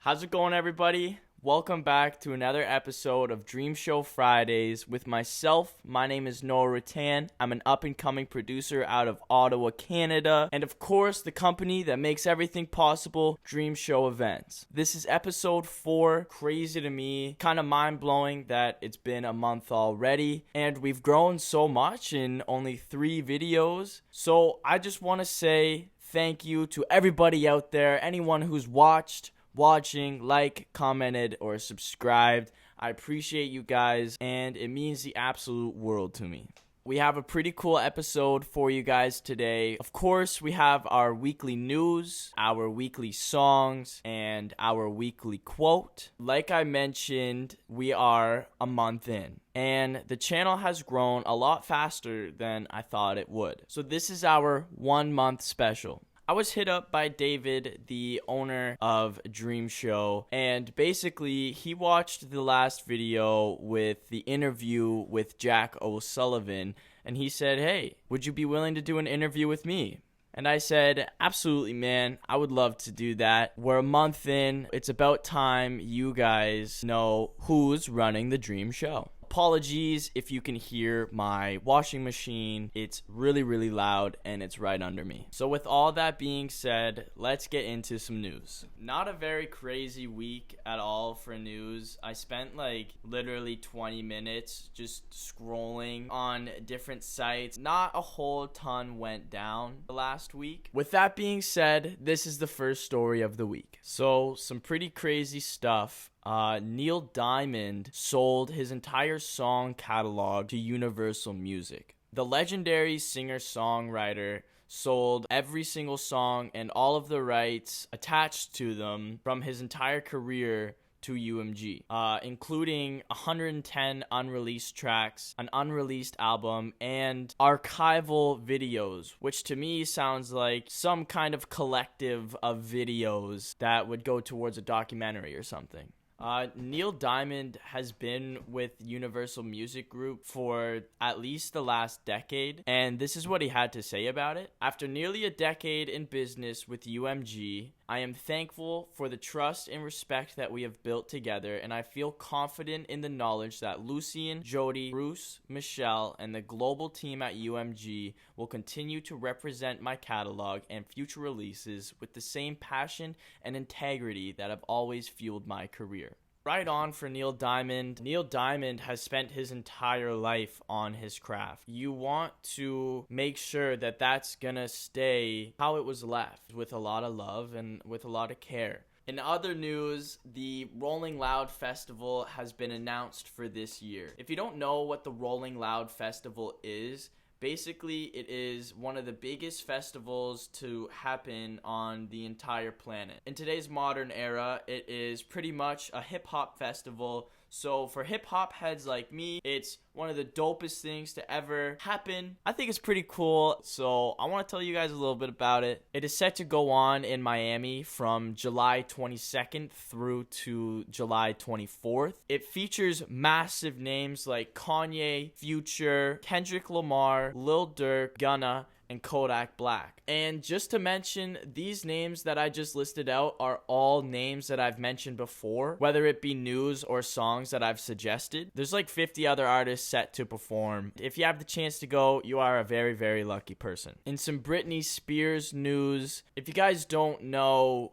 How's it going, everybody? Welcome back to another episode of Dream Show Fridays with myself. My name is Noah Rattan. I'm an up-and-coming producer out of Ottawa, Canada, and of course, the company that makes everything possible, Dream Show Events. This is episode 4. Crazy to me, kind of mind-blowing that it's been a month already, and we've grown so much in only 3 videos. So I just want to say thank you to everybody out there, anyone who's watching, commented, or subscribed. I appreciate you guys, and it means the absolute world to me. We have a pretty cool episode for you guys today. Of course, we have our weekly news, our weekly songs, and our weekly quote. Like I mentioned, we are a month in, and the channel has grown a lot faster than I thought it would. So this is our 1 month special. I was hit up by David, the owner of Dream Show, and basically he watched the last video with the interview with Jack O'Sullivan, and he said, "Hey, would you be willing to do an interview with me?" And I said, "Absolutely, man. I would love to do that. We're a month in. It's about time you guys know who's running the Dream Show." Apologies if you can hear my washing machine. It's really, really loud and it's right under me. So with all that being said, let's get into some news. Not a very crazy week at all for news. I spent literally 20 minutes just scrolling on different sites. Not a whole ton went down the last week. With that being said, this is the first story of the week. So some pretty crazy stuff. Neil Diamond sold his entire song catalog to Universal Music. The legendary singer-songwriter sold every single song and all of the rights attached to them from his entire career to UMG, including 110 unreleased tracks, an unreleased album, and archival videos, which to me sounds like some kind of collective of videos that would go towards a documentary or something. Neil Diamond has been with Universal Music Group for at least the last decade, and this is what he had to say about it. "After nearly a decade in business with UMG, I am thankful for the trust and respect that we have built together, and I feel confident in the knowledge that Lucien, Jody, Bruce, Michelle, and the global team at UMG will continue to represent my catalog and future releases with the same passion and integrity that have always fueled my career." Right on for Neil Diamond. Neil Diamond has spent his entire life on his craft. You want to make sure that that's gonna stay how it was left, with a lot of love and with a lot of care. In other news, the Rolling Loud Festival has been announced for this year. If you don't know what the Rolling Loud Festival is, basically, it is one of the biggest festivals to happen on the entire planet. In today's modern era, it is pretty much a hip-hop festival. So for hip-hop heads like me, it's one of the dopest things to ever happen. I think it's pretty cool, so I want to tell you guys a little bit about it. It is set to go on in Miami from July 22nd through to July 24th. It features massive names like Kanye, Future, Kendrick Lamar, Lil Durk, Gunna, and Kodak Black. And just to mention, these names that I just listed out are all names that I've mentioned before, whether it be news or songs that I've suggested. There's 50 other artists set to perform. If you have the chance to go, you are a very, very lucky person. In some Britney Spears news, if you guys don't know,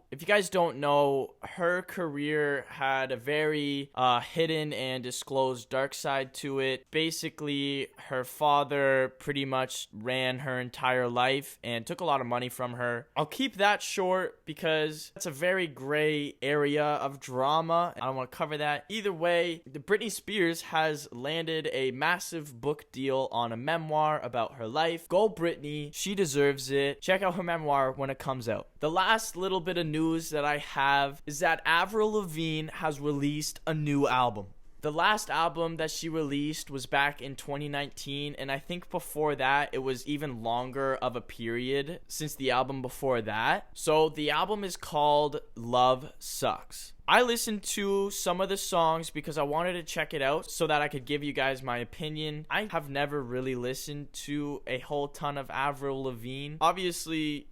her career had a very hidden and disclosed dark side to it. Basically, her father pretty much ran her entire life and took a lot of money from her. I'll keep that short because it's a very gray area of drama. I don't want to cover that. Either way, the Britney Spears has landed a massive book deal on a memoir about her life. Go Britney, she deserves it. Check out her memoir when it comes out. The last little bit of news that I have is that Avril Lavigne has released a new album. The last album that she released was back in 2019, and I think before that, it was even longer of a period since the album before that. So the album is called Love Sucks. I listened to some of the songs because I wanted to check it out so that I could give you guys my opinion. I have never really listened to a whole ton of Avril Lavigne. Obviously,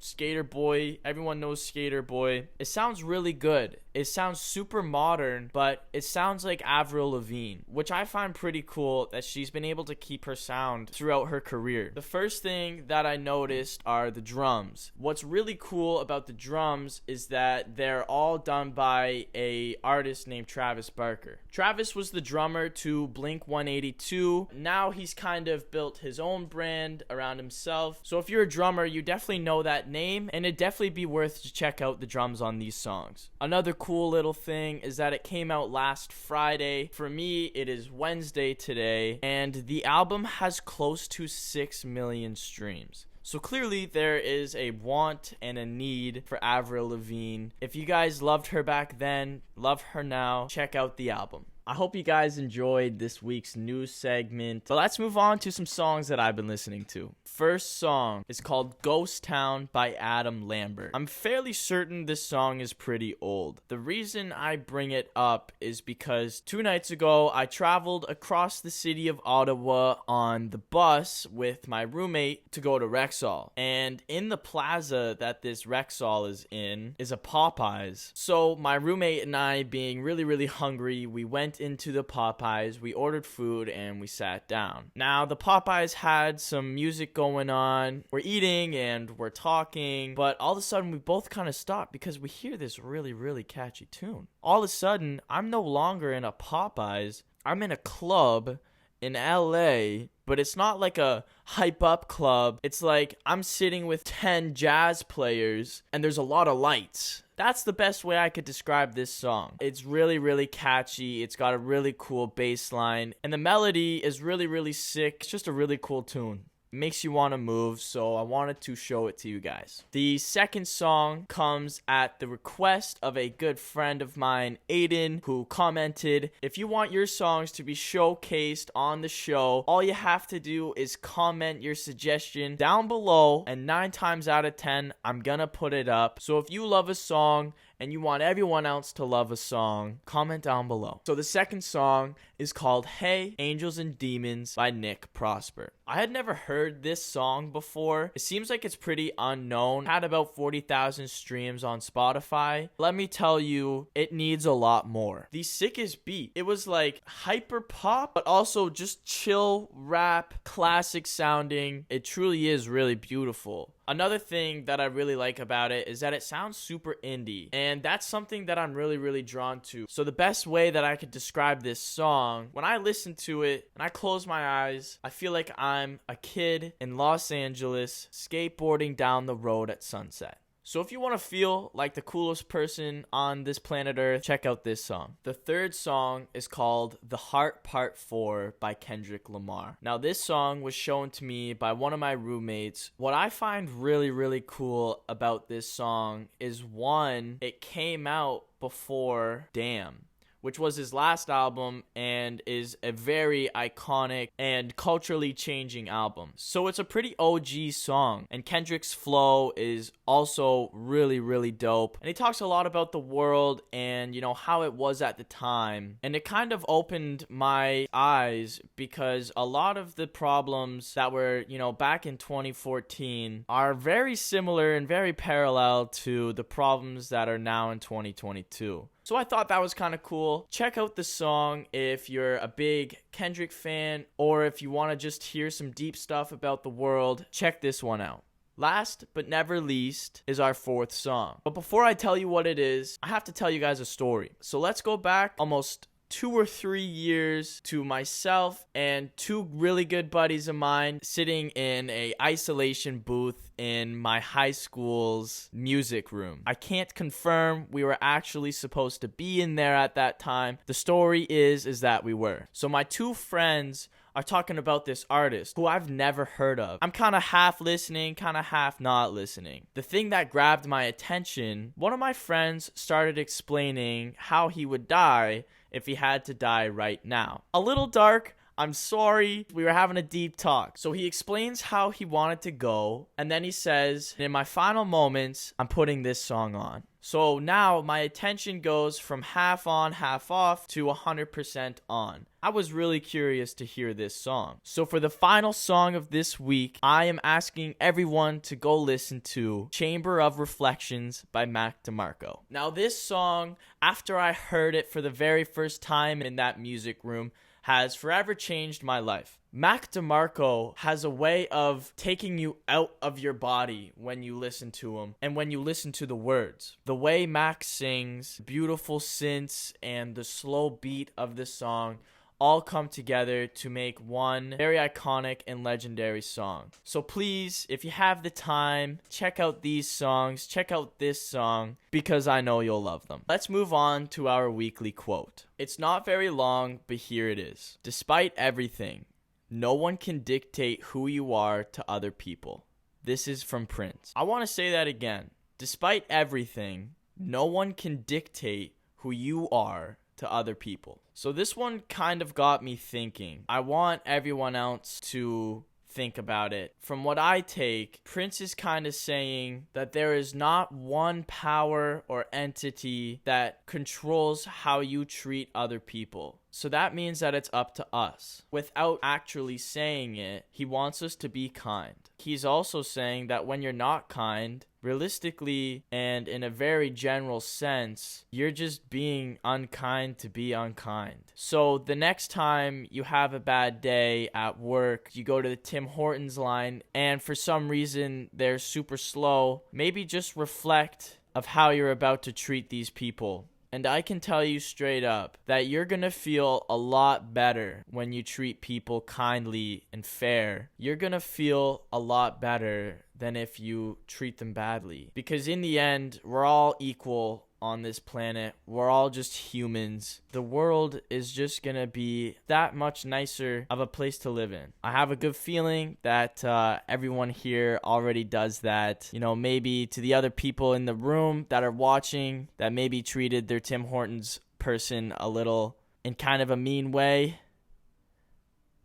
Skater Boy, everyone knows Skater Boy. It sounds really good. It sounds super modern, but it sounds like Avril Lavigne, which I find pretty cool that she's been able to keep her sound throughout her career. The first thing that I noticed are the drums. What's really cool about the drums is that they're all done by a artist named Travis Barker. Travis was the drummer to Blink-182. Now he's kind of built his own brand around himself. So if you're a drummer, you definitely know that name, and it'd definitely be worth to check out the drums on these songs. Another cool little thing is that it came out last Friday. For me, it is Wednesday today, and the album has close to 6 million streams. So clearly there is a want and a need for Avril Lavigne. If you guys loved her back then, love her now, check out the album. I hope you guys enjoyed this week's news segment. But let's move on to some songs that I've been listening to. First song is called Ghost Town by Adam Lambert. I'm fairly certain this song is pretty old. The reason I bring it up is because 2 nights ago, I traveled across the city of Ottawa on the bus with my roommate to go to Rexall. And in the plaza that this Rexall is in is a Popeyes. So my roommate and I, being really, really hungry, we went into the Popeyes, we ordered food, and we sat down. Now, the Popeyes had some music going on. We're eating and we're talking, but all of a sudden we both kind of stopped because we hear this really, really catchy tune. All of a sudden, I'm no longer in a Popeyes. I'm in a club in LA, but it's not like a hype up club. It's like I'm sitting with 10 jazz players and there's a lot of lights. That's the best way I could describe this song. It's really, really catchy. It's got a really cool bass line, and the melody is really, really sick. It's just a really cool tune. Makes you want to move, so I wanted to show it to you guys. The second song comes at the request of a good friend of mine, Aiden, who commented, if you want your songs to be showcased on the show, all you have to do is comment your suggestion down below, and 9 times out of 10, I'm gonna put it up. So if you love a song and you want everyone else to love a song, comment down below. So the second song is called Hey, Angels and Demons by Nick Prosper. I had never heard this song before. It seems like it's pretty unknown. Had about 40,000 streams on Spotify. Let me tell you, it needs a lot more. The sickest beat. It was like hyper pop, but also just chill rap, classic sounding. It truly is really beautiful. Another thing that I really like about it is that it sounds super indie, and that's something that I'm really, really drawn to. So the best way that I could describe this song, when I listen to it and I close my eyes, I feel like I'm a kid in Los Angeles skateboarding down the road at sunset. So if you want to feel like the coolest person on this planet Earth, check out this song. The third song is called The Heart Part 4 by Kendrick Lamar. Now this song was shown to me by one of my roommates. What I find really, really cool about this song is, one, it came out before Damn, which was his last album and is a very iconic and culturally changing album. So it's a pretty OG song, and Kendrick's flow is also really, really dope. And he talks a lot about the world and, how it was at the time. And it kind of opened my eyes because a lot of the problems that were, back in 2014 are very similar and very parallel to the problems that are now in 2022. So I thought that was kind of cool. Check out the song if you're a big Kendrick fan, or if you want to just hear some deep stuff about the world, check this one out. Last but never least is our fourth song. But before I tell you what it is, I have to tell you guys a story. So let's go back almost 2 or 3 years to myself and 2 really good buddies of mine sitting in a isolation booth in my high school's music room. I can't confirm we were actually supposed to be in there at that time. The story is that we were. So my 2 friends are talking about this artist who I've never heard of. I'm kind of half listening, kind of half not listening. The thing that grabbed my attention, one of my friends started explaining how he would die if he had to die right now. A little dark, I'm sorry. We were having a deep talk. So he explains how he wanted to go. And then he says, in my final moments, I'm putting this song on. So now my attention goes from half on, half off to 100% on. I was really curious to hear this song. So for the final song of this week, I am asking everyone to go listen to Chamber of Reflections by Mac DeMarco. Now this song, after I heard it for the very first time in that music room, has forever changed my life. Mac DeMarco has a way of taking you out of your body when you listen to him and when you listen to the words. The way Mac sings, beautiful synths, and the slow beat of the song all come together to make one very iconic and legendary song. So please, if you have the time, check out these songs, check out this song, because I know you'll love them. Let's move on to our weekly quote. It's not very long, but here it is. Despite everything, no one can dictate who you are to other people. This is from Prince. I want to say that again. Despite everything, no one can dictate who you are to other people. So this one kind of got me thinking. I want everyone else to think about it. From what I take, Prince is kind of saying that there is not one power or entity that controls how you treat other people. So that means that it's up to us. Without actually saying it, he wants us to be kind. He's also saying that when you're not kind, realistically and in a very general sense, you're just being unkind to be unkind. So the next time you have a bad day at work, you go to the Tim Hortons line and for some reason they're super slow, maybe just reflect of how you're about to treat these people. And I can tell you straight up that you're going to feel a lot better when you treat people kindly and fair. You're going to feel a lot better than if you treat them badly. Because in the end, we're all equal on this planet. We're all just humans. The world is just going to be that much nicer of a place to live in. I have a good feeling that everyone here already does that. You know, maybe to the other people in the room that are watching that maybe treated their Tim Hortons person a little in kind of a mean way.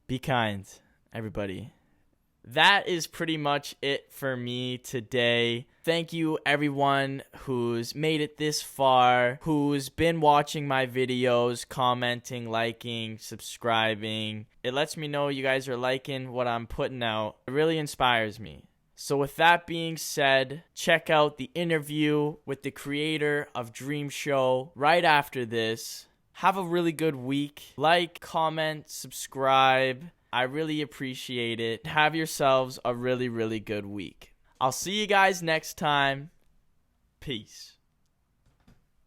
Be kind, everybody. That is pretty much it for me today. Thank you everyone who's made it this far, who's been watching my videos, commenting, liking, subscribing. It lets me know you guys are liking what I'm putting out. It really inspires me. So with that being said, check out the interview with the creator of Dream Show right after this. Have a really good week. Like, comment, subscribe. I really appreciate it. Have yourselves a really, really good week. I'll see you guys next time. Peace.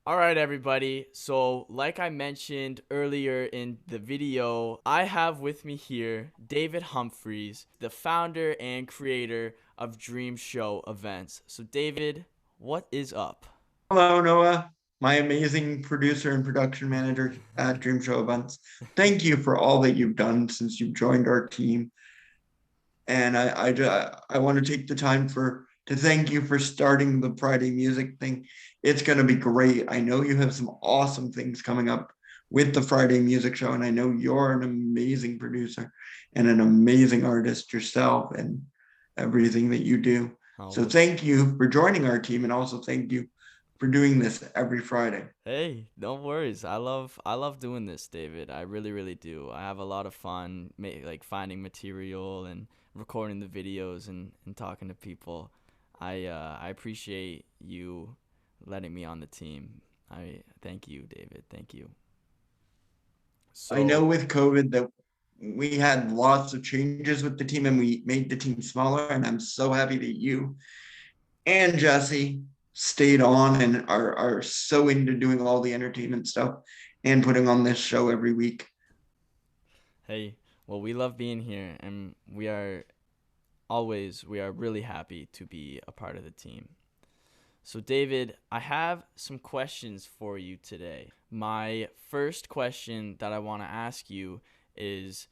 All right, everybody. So like I mentioned earlier in the video, I have with me here David Humphreys, the founder and creator of Dream Show Events. So David, what is up? Hello, Noah, my amazing producer and production manager at Dream Show Events. Thank you for all that you've done since you've joined our team. And I want to take the time to thank you for starting the Friday music thing. It's going to be great. I know you have some awesome things coming up with the Friday music show, and I know you're an amazing producer and an amazing artist yourself and everything that you do. So thank you for joining our team, and also thank you for doing this every Friday. Hey, no worries. I love doing this, David. I really, really do. I have a lot of fun like finding material and recording the videos and talking to people. I appreciate you letting me on the team. I thank you, David. Thank you. I know with COVID that we had lots of changes with the team and we made the team smaller, and I'm so happy that you and Jesse stayed on and are so into doing all the entertainment stuff and putting on this show every week. Hey, well, we love being here, and we are really happy to be a part of the team. So David, I have some questions for you today. My first question that I want to ask you is,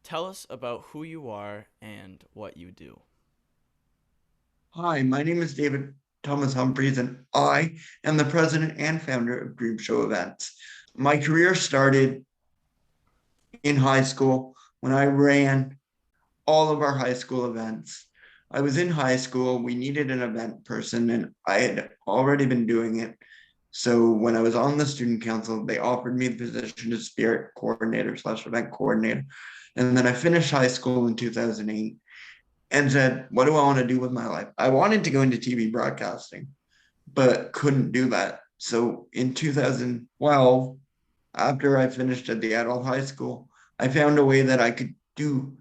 tell us about who you are and what you do. Hi, my name is David Thomas Humphreys, and I am the president and founder of Dream Show Events. My career started in high school when I ran all of our high school events. I was in high school, we needed an event person, and I had already been doing it. So when I was on the student council, they offered me the position of spirit coordinator slash event coordinator. And then I finished high school in 2008 and said, what do I want to do with my life? I wanted to go into TV broadcasting, but couldn't do that. So in 2012, after I finished at the adult high school, I found a way that I could do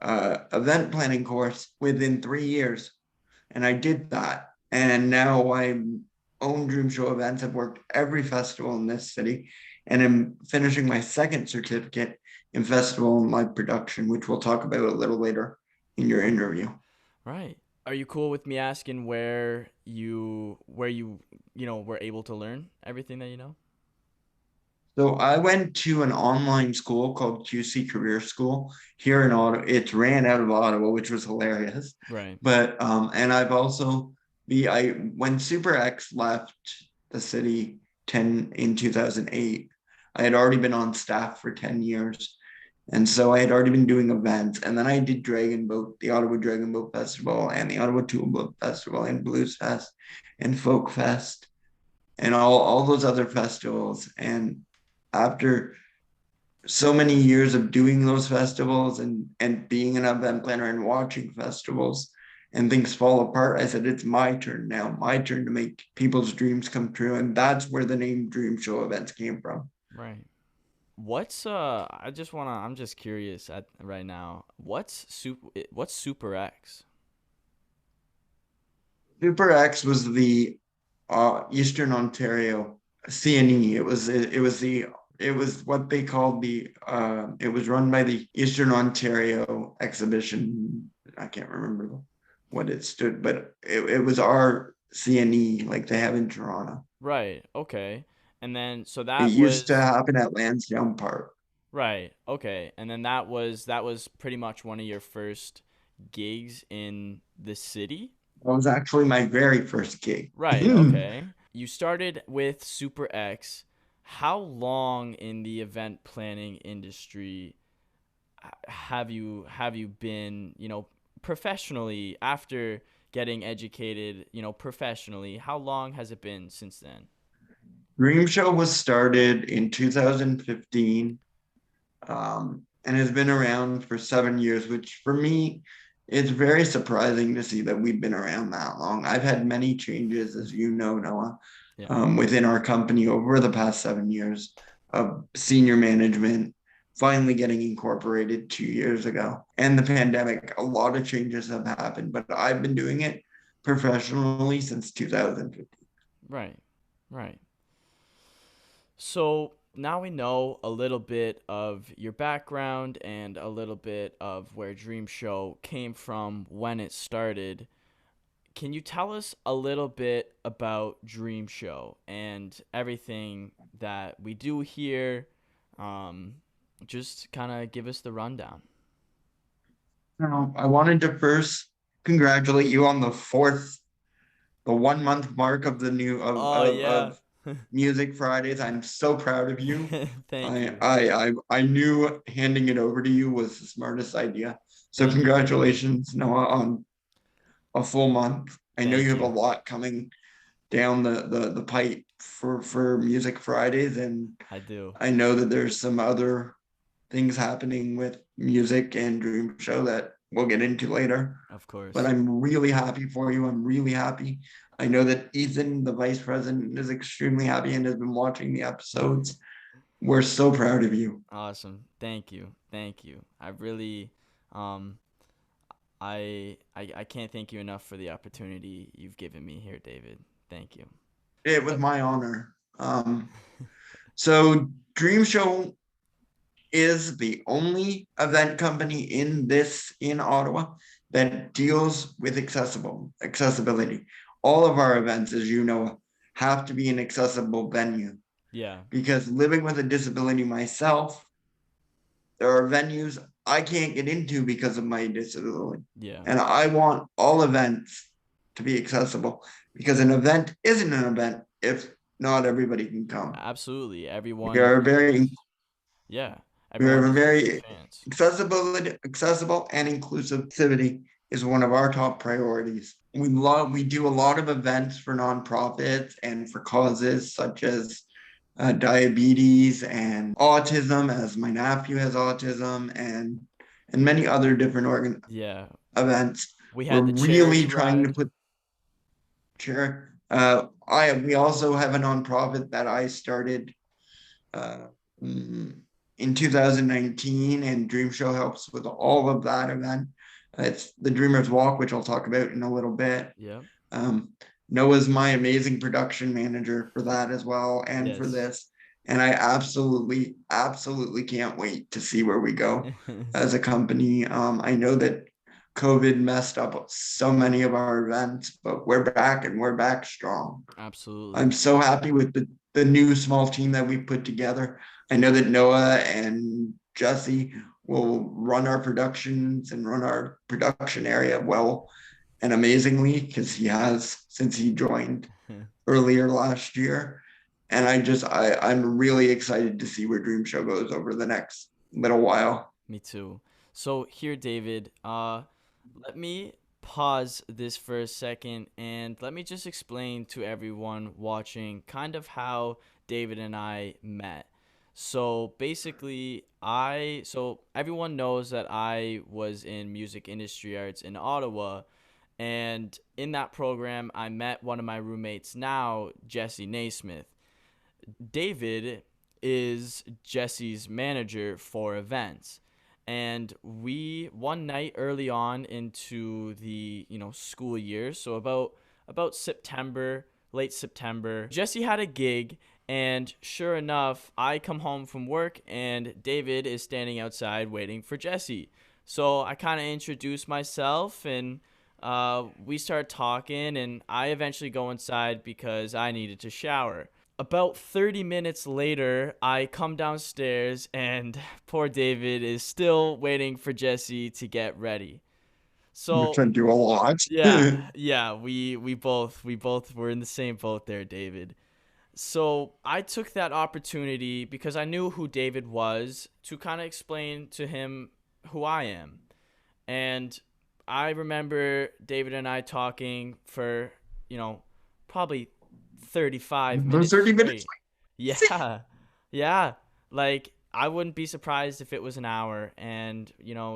event planning course within 3 years. And I did that. And now I own Dream Show events. I've worked every festival in this city and I'm finishing my second certificate in festival and live production, which we'll talk about a little later in your interview. Right. Are you cool with me asking where you were able to learn everything that you know? So I went to an online school called QC Career School here in Ottawa. It's ran out of Ottawa, which was hilarious. Right. But and I've also I when Super X left the city 10 in 2008, I had already been on staff for 10 years. And so I had already been doing events. And then I did Dragon Boat, the Ottawa Dragon Boat Festival and the Ottawa Tulip Festival and Blues Fest and Folk Fest and all those other festivals. And after so many years of doing those festivals and being an event planner and watching festivals and things fall apart, I said, it's my turn now, my turn to make people's dreams come true. And that's where the name Dream Show Events came from. Right. I'm just curious at right now. What's Super X? Super X was the Eastern Ontario CNE. It was what they called it was run by the Eastern Ontario Exhibition. I can't remember what it stood, but it was our CNE like they have in Toronto. Right. Okay. And then so It that used to was happen at Lansdowne Park. right. Okay. And then that was pretty much one of your first gigs in the city? That was actually my very first gig. Right. Okay. You started with Super X. How long in the event planning industry have you been, professionally after getting educated, professionally? How long has it been since then? Dream Show was started in 2015 and has been around for 7 years, which for me, it's very surprising to see that we've been around that long. I've had many changes, as you know, Noah, Yeah. within our company over the past 7 years of senior management, finally getting incorporated 2 years ago. And the pandemic, a lot of changes have happened, but I've been doing it professionally since 2015. Right. Right. So now we know a little bit of your background and a little bit of where Dream Show came from when it started. Can you tell us a little bit about Dream Show and everything that we do here? Um, just kind of give us the rundown. Now, I wanted to first congratulate you on the 1 month mark of the new Oh yeah. of Music Fridays. I'm so proud of you. Thank you. I knew handing it over to you was the smartest idea. So Thank you. congratulations, Noah, on a full month. I know you Thank have a you. lot coming down the pipe for Music Fridays, and I do. I know that there's some other things happening with music and Dream Show that we'll get into later. Of But course. I'm really happy for you. I'm really happy. I know that Ethan, the vice president, is extremely happy and has been watching the episodes. We're so proud of you. Awesome. Thank you. Thank you. I really um I can't thank you enough for the opportunity you've given me here, David. Thank you. It was Uh, my honor. So Dream Show is the only event company in Ottawa that deals with accessibility. All of our events, as you know, have to be an accessible venue yeah. because living with a disability myself, there are venues I can't get into because of my disability. Yeah. And I want all events to be accessible because an event isn't an event if not everybody can come. Absolutely. We Everyone are very yeah. We're Everyone is very fans. accessible and inclusivity is one of our top priorities. We do a lot of events for nonprofits and for causes such as diabetes and autism, as my nephew has autism, and many other different Yeah, events. we We're had the really charity trying to ride. put sure. I we also have a nonprofit that I started uh, mm, in 2019, and Dream Show helps with all of that event. It's the Dreamers Walk, which I'll talk about in a little bit. Yep. Um, Noah's my amazing production manager for that as well, and for Yes. this. And I absolutely can't wait to see where we go as a company. I know that COVID messed up so many of our events, but we're back and we're back strong. I'm Absolutely. so happy with the new small team that we put together. I know that Noah and Jesse will run our productions and run our production area well and amazingly because he has since he joined earlier last year. And I'm really excited to see where Dream Show goes over the next little while. Me too. So here, David, let me pause this for a second and let me just explain to everyone watching kind of how David and I met. So basically, so everyone knows that I was in music industry arts in Ottawa, and in that program, I met one of my roommates now, Jesse Naismith. David is Jesse's manager for events. And we one night early on into the, school year, so about September, late September, Jesse had a gig, and sure enough, I come home from work and David is standing outside waiting for Jesse. So I kind of introduce myself, and we start talking, and I eventually go inside because I needed to shower. About 30 minutes later, I come downstairs and poor David is still waiting for Jesse to get ready. Which So, I do a lot. yeah, yeah, we both were in the same boat there, David. So, I took that opportunity because I knew who David was to kind of explain to him who I am. And I remember David and I talking for, you know, probably 35 Those minutes 30 minutes. straight. Yeah. Yeah. Like, I wouldn't be surprised if it was an hour. And,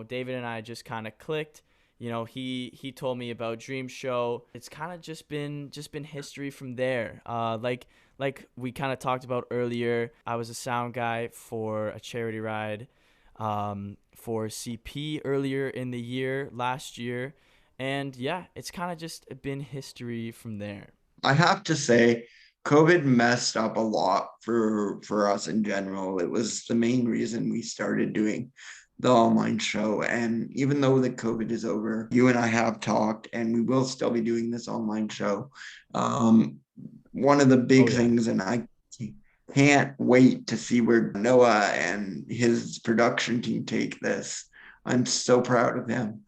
David and I just kind of clicked. He told me about Dream Show. It's kind of just been history from there. Like we kind of talked about earlier, I was a sound guy for a charity ride for CP earlier in the year, last year. And yeah, it's kind of just been history from there. I have to say, COVID messed up a lot for us in general. It was the main reason we started doing the online show. And even though the COVID is over, you and I have talked, and we will still be doing this online show. Um, One of the Oh, big yeah. things, and I can't wait to see where Noah and his production team take this. I'm so proud of him.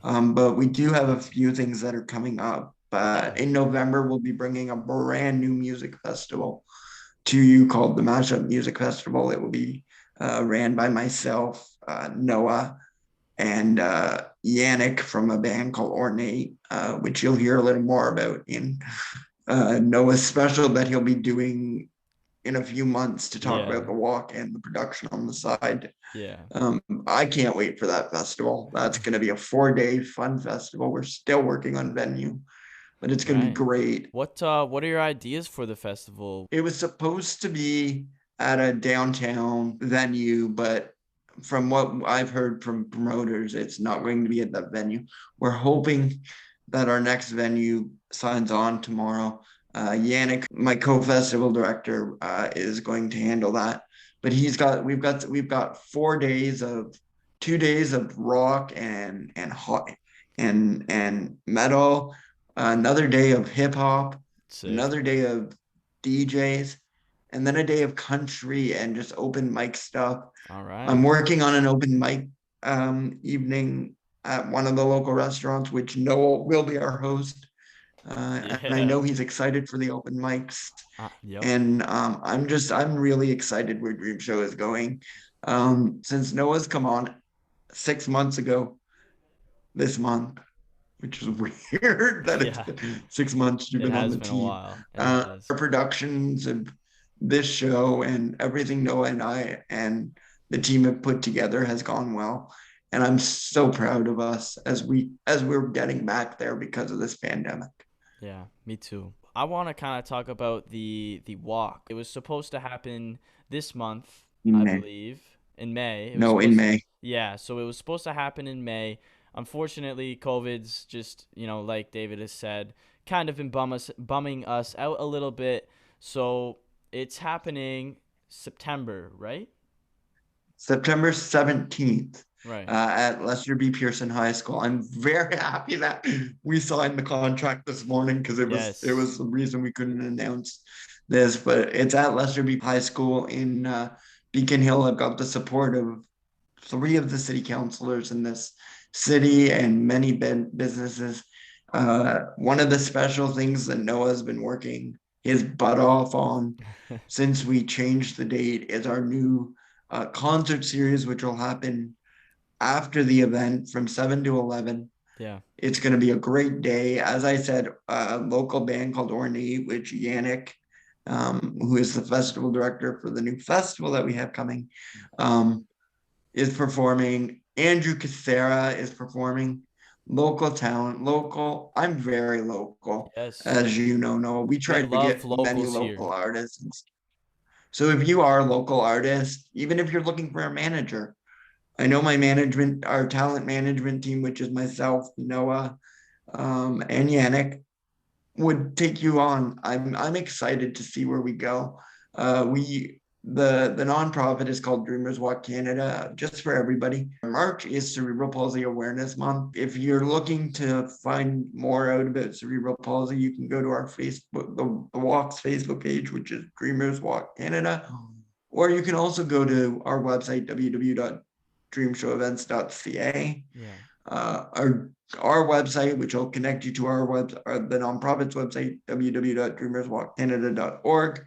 But we do have a few things that are coming up. Yeah. But in November, we'll be bringing a brand new music festival to you called the Mashup Music Festival. It will be ran by myself, Noah, and Yannick from a band called Ornate, which you'll hear a little more about in Noah's special that he'll be doing in a few months to talk Yeah. about the walk and the production on the side. Yeah. I can't wait for that festival. That's going to be a 4 day fun festival. We're still working on venue, but it's going to be Right. great. What are your ideas for the festival? It was supposed to be at a downtown venue, but from what I've heard from promoters, it's not going to be at that venue. We're hoping that our next venue signs on tomorrow. Yannick, my co-festival director, is going to handle that. But we've got 4 days of 2 days of rock and hot and metal, another day of hip hop, Sick. another day of DJs, and then a day of country and just open mic stuff. All I'm right. working on an open mic evening at one of the local restaurants, which Noel will be our host. And I Yeah. know he's excited for the open mics. Yep. And I'm really excited where Dream Show is going. Since Noah's come on 6 months ago this month, which is weird that it's Yeah, been 6 months you've it been on has the been a team. while. It has. Our productions of this show and everything Noah and I and the team have put together has gone well. And I'm so proud of us as we're getting back there because of this pandemic. Yeah, me too. I want to kind of talk about the walk. It was supposed to happen this month, In I May. believe, in May. It was No, in supposed May. Yeah, so it was supposed to happen in May. Unfortunately, COVID's just, like David has said, kind of been bumming us out a little bit. So it's happening September, right? September 17th Right. at Lester B. Pearson High School. I'm very happy that we signed the contract this morning because it Yes. was the reason we couldn't announce this, but it's at Lester B. High School in Beacon Hill. I've got the support of three of the city councilors in this city and many businesses. One of the special things that Noah's been working his butt off on since we changed the date is our new concert series, which will happen after the event from 7 to 11. Yeah. It's going to be a great day. As I said, a local band called Ornate, which Yannick, who is the festival director for the new festival that we have coming, um, is performing. Andrew Casera is performing. Local talent, local. I'm very local, Yes. as you know. No, we We try to love get many locals local here. artists. So if you are a local artist, even if you're looking for a manager, I know our talent management team, which is myself, Noah, and Yannick, would take you on. I'm excited to see where we go. We the nonprofit is called Dreamers Walk Canada, just for everybody. March is Cerebral Palsy Awareness Month. If you're looking to find more out about cerebral palsy, you can go to our Facebook, the Walk's Facebook page, which is Dreamers Walk Canada, or you can also go to our website www.dreamshowevents.ca. Yeah. Our website, which will connect you to the nonprofit's website, www.dreamerswalkcanada.org,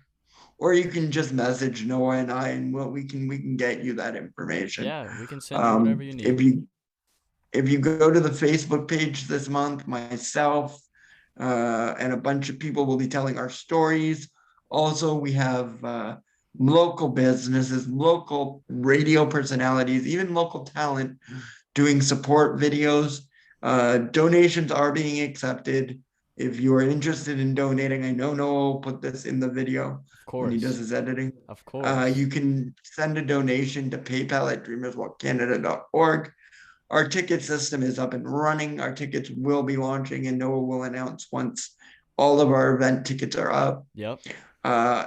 or you can just message Noah and I, and we can get you that information. Yeah, we can send you whatever you If need. you go to the Facebook page this month, myself and a bunch of people will be telling our stories. Also, we have local businesses, local radio personalities, even local talent doing support videos. Donations are being accepted. If you are interested in donating, I know Noah will put this in the video Of when he does course. his editing. Of course. You can send a donation to PayPal at dreamerswalkcanada.org. Our ticket system is up and running. Our tickets will be launching, and Noah will announce once all of our event tickets are up. Yep. Uh,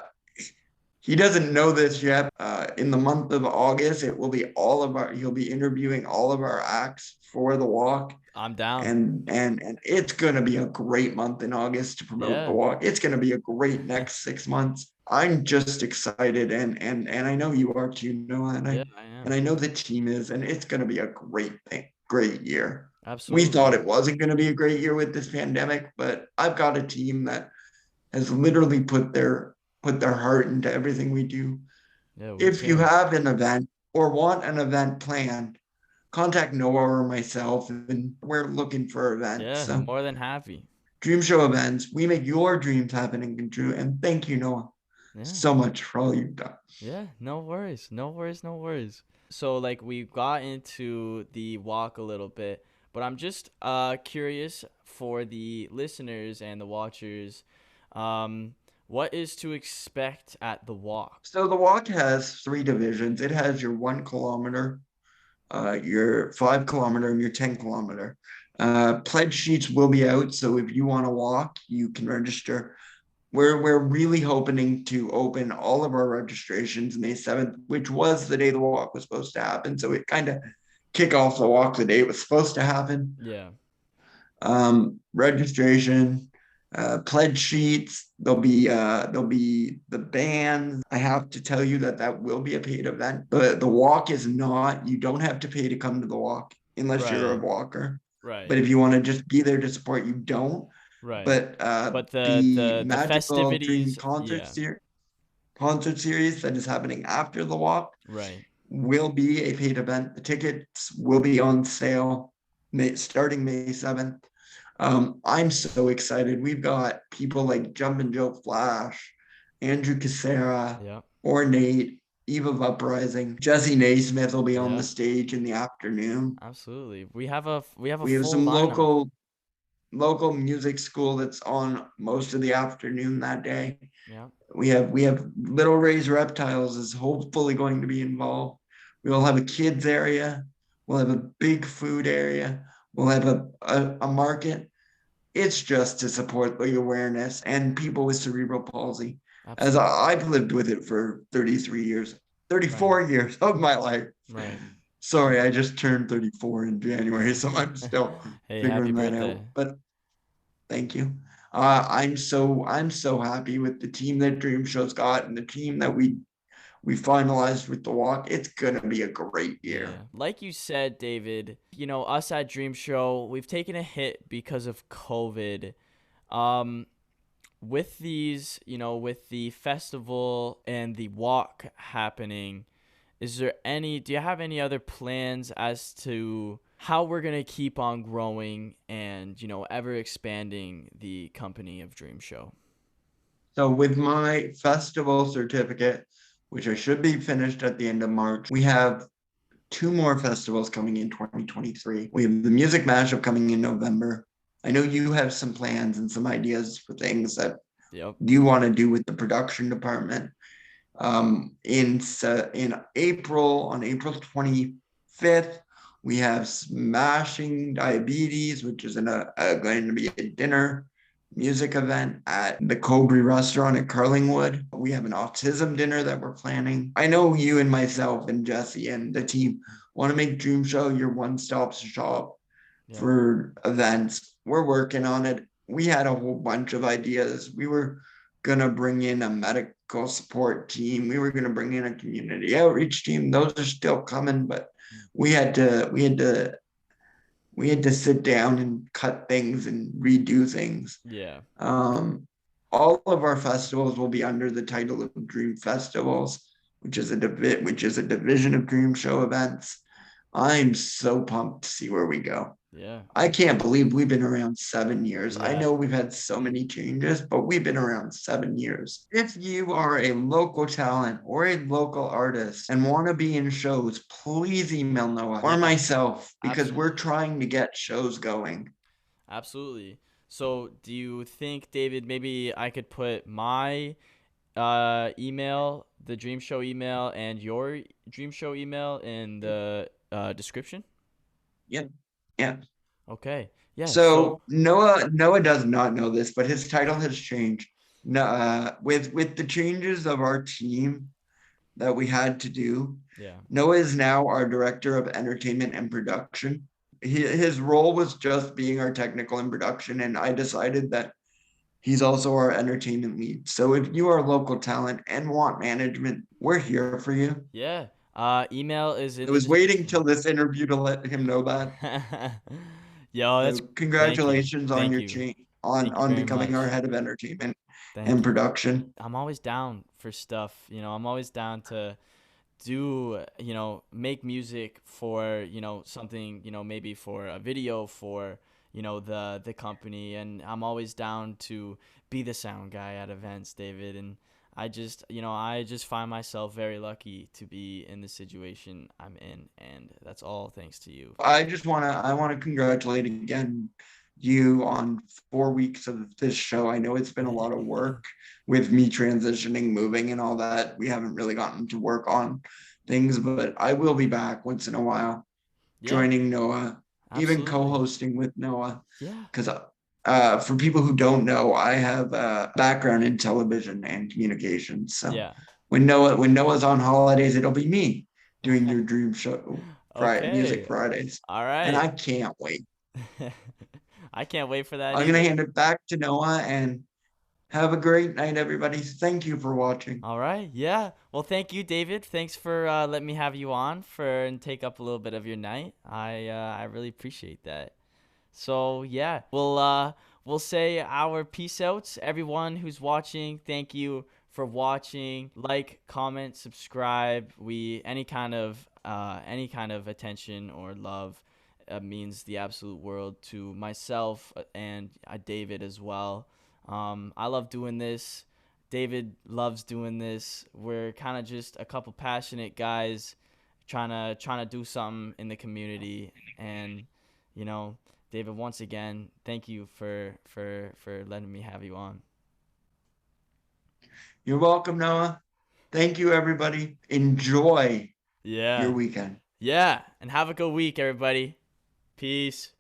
he doesn't know this yet. In the month of August, it will be he'll be interviewing all of our acts for the walk. I'm down. And it's gonna be a great month in August to promote the Yeah. walk. It's gonna be a great next 6 months. I'm just excited and I know you are too, Noah, Yeah, I and am. I know the team is, and it's gonna be a great thing, great year. We thought Absolutely. it wasn't gonna be a great year with this pandemic, but I've got a team that has literally put their heart into everything we do. Yeah, we If you care. have an event or want an event planned, contact Noah or myself, and we're looking for events. Yeah, So, more than happy. Dream Show events, we make your dreams happen and come true. And thank you, Noah, Yeah. so much for all you've done. Yeah, no worries. No worries, no worries. So like we got into the walk a little bit, but I'm just curious for the listeners and the watchers, um what is to expect at the walk? So, the walk has three divisions. It has your 1 kilometer, your 5 kilometer, and your 10 kilometer. Pledge sheets will be out. So, if you want to walk, you can register. We're really hoping to open all of our registrations May 7th, which was the day the walk was supposed to happen. So it kind of kick off the walk the day it was supposed to happen. Yeah. Registration, pledge sheets. There'll be the bands. I have to tell you that will be a paid event. The walk is not. You don't have to pay to come to the walk unless you're a Right. walker. But Right. if you want to just be there to support, you don't. Right. But But the the the the Magical Dream festivities, yeah. concert series that is happening after the walk Right. will be a paid event. The tickets will be on sale starting May 7th. I'm so excited. We've got people like Jumpin' Joe Flash, Andrew Casera, Yep. Ornate, Eve of Uprising. Jesse Naismith will be on the Yeah. stage in the afternoon. Absolutely. We have a We have full some lineup. local music school that's on most of the afternoon that day. Yeah. We have Little Ray's Reptiles is hopefully going to be involved. We will have a kids area. We'll have a big food area. We'll have a market. It's just to support the awareness and people with cerebral palsy. As Absolutely. I've lived with it for 33 years, Right. 34 years of my life. Right. Sorry, I just turned 34 in January, so I'm still Hey, happy figuring that birthday. out. But thank you. I'm so happy with the team that Dream Show's got and the team that we finalized with the walk. It's gonna be a great Yeah. year. Like you said, David, us at Dream Show, we've taken a hit because of COVID. Um, with with the festival and the walk happening, do you have any other plans as to how we're going to keep on growing and, ever expanding the company of Dream Show? So with my festival certificate, which I should be finished at the end of March, we have two more festivals coming in 2023. We have the Music Mashup coming in November. I know you have some plans and some ideas for things that Yep. you want to do with the production department. In April, on April 25th, we have Smashing Diabetes, which is going to be a dinner music event at the Cobry restaurant at Carlingwood. We have an autism dinner that we're planning. I know you and myself and Jesse and the team want to make Dream Show your one-stop shop Yep. for events. We're working on it. We had a whole bunch of ideas. We were gonna bring in a medical support team. We were gonna bring in a community outreach team. Those are still coming, but we had to we had to we had to sit down and cut things and redo things. Yeah. Um, all of our festivals will be under the title of Dream Festivals, which is a division of Dream Show events. I'm so pumped to see where we go. Yeah. I can't believe we've been around 7 years. I Yeah. know we've had so many changes, but we've been around 7 years. If you are a local talent or a local artist and want to be in shows, please email Noah or Yeah. myself because we're Absolutely. trying to get shows going. Absolutely. So, do you think, David, maybe I could put my email, the Dream Show email, and your Dream Show email in the description? Yeah. Yeah. Okay. Yeah. So, So Noah does not know this, but his title has changed. No, with the changes of our team that we had to do, yeah. Noah is now our director of entertainment and production. His role was just being our technical and production, and I decided that he's also our entertainment lead. So if you are local talent and want management, we're here for you. Yeah. Email is I in the was waiting till description. this interview to let him know that. Yo, So that's thank you. congratulations on Thank your you. change Thank you on very becoming our much. head of entertainment Thank and you. production. I'm always down for stuff. I'm always down to do, make music for, something, maybe for a video for, the company. And I'm always down to be the sound guy at events, David. And I just find myself very lucky to be in the situation I'm in. And that's all thanks to you. I want to congratulate again you on 4 weeks of this show. I know it's been a lot of work with me transitioning, moving, and all that. We haven't really gotten to work on things, but I will be back once in a while, Yeah, joining Noah, even absolutely. co-hosting with Noah. Yeah. Because for people who don't know, I have a background in television and communications. So Yeah. when Noah's on holidays, it'll be me doing your dream show, Friday Music Okay. Fridays, All and I right. can't wait. I can't wait for that I'm gonna either. hand it back to Noah and have a great night, everybody. Thank you for watching. All right. Yeah. Well, thank you, David. Thanks for letting me have you on and take up a little bit of your night. I really appreciate that. So yeah, we'll say our peace outs, everyone who's watching. Thank you for watching. Like, comment, subscribe. Any kind of attention or love means the absolute world to myself and David as well. I love doing this. David loves doing this. We're kind of just a couple passionate guys trying to do something in the community. And David, once again, thank you for letting me have you on. You're welcome, Noah. Thank you, everybody. Enjoy your weekend. Yeah, and have a good week, everybody. Peace.